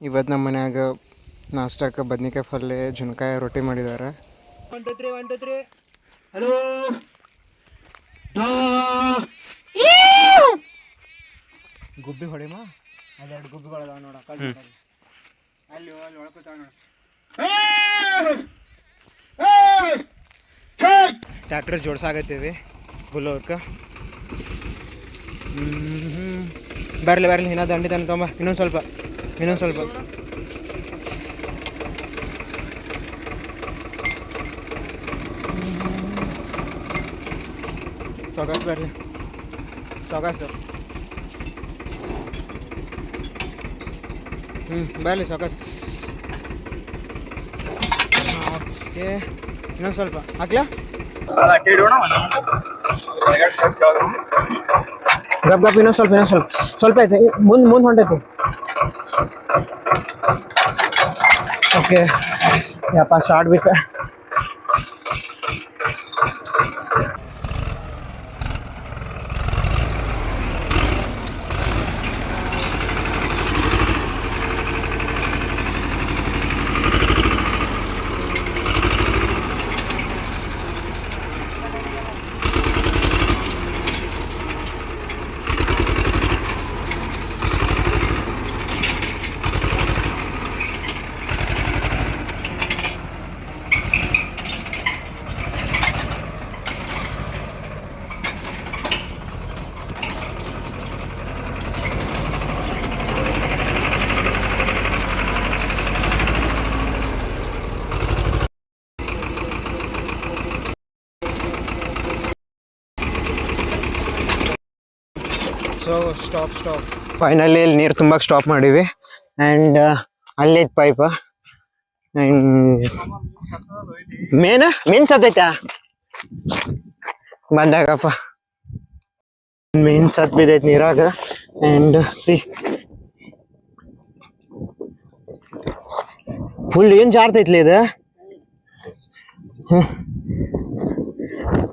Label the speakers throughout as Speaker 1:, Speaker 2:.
Speaker 1: ಇವತ್ತು ನಮ್ಮ ಮನ್ಯಾಗ ನಾಷ್ಟಕ್ಕೆ ಬದ್ನಿಕಾಯಿ ಪಲ್ಯ ಜುನ್ಕಾಯಿ ರೊಟ್ಟಿ ಮಾಡಿದ್ದಾರೆ. 1 2 3 1 2 3 ಹಲೋ ಗುಬ್ಬಿ ಹೊಡಿಮ ಅಲ್ಲಿ 2 ಗುಬ್ಬಿಗಳದಾವ ನೋಡ ಅಲ್ಲಿ ಅಲ್ಲಿ ಒಳಕುತ್ತಾವ ನೋಡ. ಟ್ರ್ಯಾಕ್ಟರ್ ಜೋಡ್ಸಾಕತ್ತೀವಿ ಬುಲ್ಲೋರ್ಕ. ಬರಲಿ ಇನ್ನೂ ದಂಡಿ ತಂಬ ಇನ್ನೊಂದು ಸ್ವಲ್ಪ ಸಾವಕಾಶ ಬರಲಿ ಸಾವಕಾಶ. ಬರಲಿ ಸಾವಕಾಶ. ಓಕೆ ಇನ್ನೊಂದು ಸ್ವಲ್ಪ ಹಾಕ್ಲಾ ಗಪ್ ಇನ್ನೊಂದು ಸ್ವಲ್ಪ ಐತೆ ಮುಂದೆ ಹೊಂಟೈತಿ. ಓಕೆ ಯಪ್ಪ ಸ್ಟಾರ್ಟ್ ಬೇಕಾ. ಸೊ ಸ್ಟಾಪ್ ಫೈನಲಿ ಇಲ್ಲಿ ನೀರು ತುಂಬಕ್ಕೆ ಸ್ಟಾಪ್ ಮಾಡೀವಿ. ಆ್ಯಂಡ್ ಅಲ್ಲೈತೆ ಪೈಪ. ಆ್ಯಂಡ್ ಮೇನ್ ಸತ್ತೈತಾ ಬಂದಾಗಪ್ಪ ಮೇನ್ ಸತ್ ಬಿದ್ದೈತೆ ನೀರಾಗ. ಆ್ಯಂಡ್ ಫುಲ್ ಏನು ಜಾರ್ತೈತ್ಲಿ ಇದು.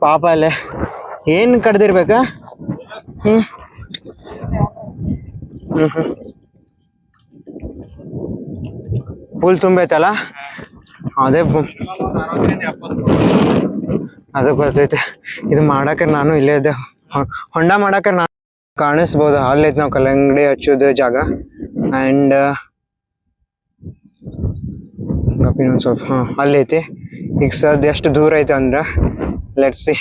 Speaker 1: ಪಾಪ ಅಲ್ಲೇ ಏನು ಕಡ್ದಿರ್ಬೇಕಾ. ಫುಲ್ ತುಂಬೈತಲ್ಲ ಅದು ಗೊತ್ತೈತೆ. ಇದು ಮಾಡಕ್ಕೆ ನಾನು ಇಲ್ಲೇ ಇದ್ದೆ, ಹೊಂಡ ಮಾಡಕ್ಕೆ ನಾನು ಕಾಣಿಸ್ಬೋದು. ಅಲ್ಲೈತೆ ನಾವು ಕಲ್ಲಂಗಡಿ ಹಚ್ಚೋದು ಜಾಗ. ಆ್ಯಂಡ್ ಇನ್ನೊಂದು ಸ್ವಲ್ಪ ಅಲ್ಲೈತಿ. ಈಗ ಸದ್ ಎಷ್ಟು ದೂರ ಐತೆ ಅಂದ್ರೆ ಲೆಟ್ಸ್ ಸಿ.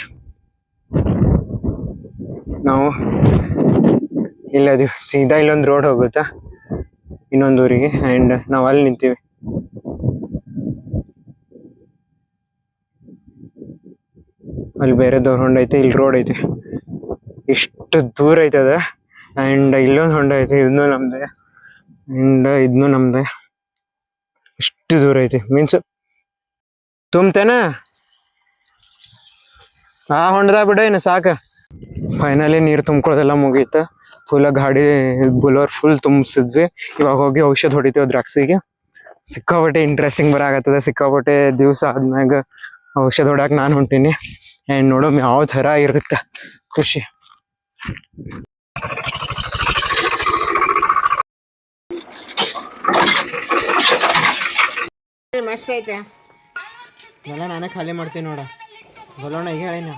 Speaker 1: ನಾವು ಇಲ್ಲದೀವಿ ಸೀದಾ ಇಲ್ಲೊಂದು ರೋಡ್ ಹೋಗುತ್ತಾ ಇನ್ನೊಂದು ಊರಿಗೆ. ಆ್ಯಂಡ್ ನಾವು ಅಲ್ಲಿ ನಿಂತೀವಿ. ಅಲ್ಲಿ ಬೇರೆದವ್ರ ಹೊಂಡ ಐತೆ, ಇಲ್ಲಿ ರೋಡ್ ಐತೆ. ಇಷ್ಟು ದೂರ ಐತೆ ಅದ. ಆ್ಯಂಡ್ ಇಲ್ಲೊಂದು ಹೊಂಡ ಐತೆ, ಇದನ್ನೂ ನಮ್ದೆ. ಆ್ಯಂಡ್ ಇದನ್ನೂ ನಮ್ದೆ. ಇಷ್ಟು ದೂರ ಐತಿ ಮೀನ್ಸ್ ತುಂಬ್ತೇನ ಆ ಹೊಂಡದಾಗ ಬಿಡ ಏನು ಸಾಕು. ಫೈನಲಿ ನೀರು ತುಂಬ್ಕೊಳ್ಳೋದೆಲ್ಲ ಮುಗೀತು. ಫುಲ್ ಗಾಡಿ ಬುಲೋರ್ ಫುಲ್ ತುಂಬಿಸಿದ್ವಿ. ಇವಾಗ ಹೋಗಿ ಔಷಧ ಹೊಡಿತೀವಿ ದ್ರಾಕ್ಷಿಗೆ. ಸಿಕ್ಕಾಪಟ್ಟೆ ಇಂಟ್ರೆಸ್ಟಿಂಗ್ ಬರಾಕತ್ತದ. ಸಿಕ್ಕಾಪಟ್ಟೆ ದಿವಸ ಆದ್ಮ್ಯಾಗ ಔಷಧ ಹೊಡ್ಯಾಕ ನಾನು ಹೊಂಟೀನಿ. ಆ್ಯಂಡ್ ನೋಡೋಮ್ ಯಾವ ಥರ ಇರುತ್ತೆ ಖುಷಿ. ಮಸ್ತ್ ಐತೆ ಎಲ್ಲ ನಾನೇ ಖಾಲಿ ಮಾಡ್ತೀನಿ ನೋಡ. ಬಲೋಣ ಈಗ ಹೇಳಿನ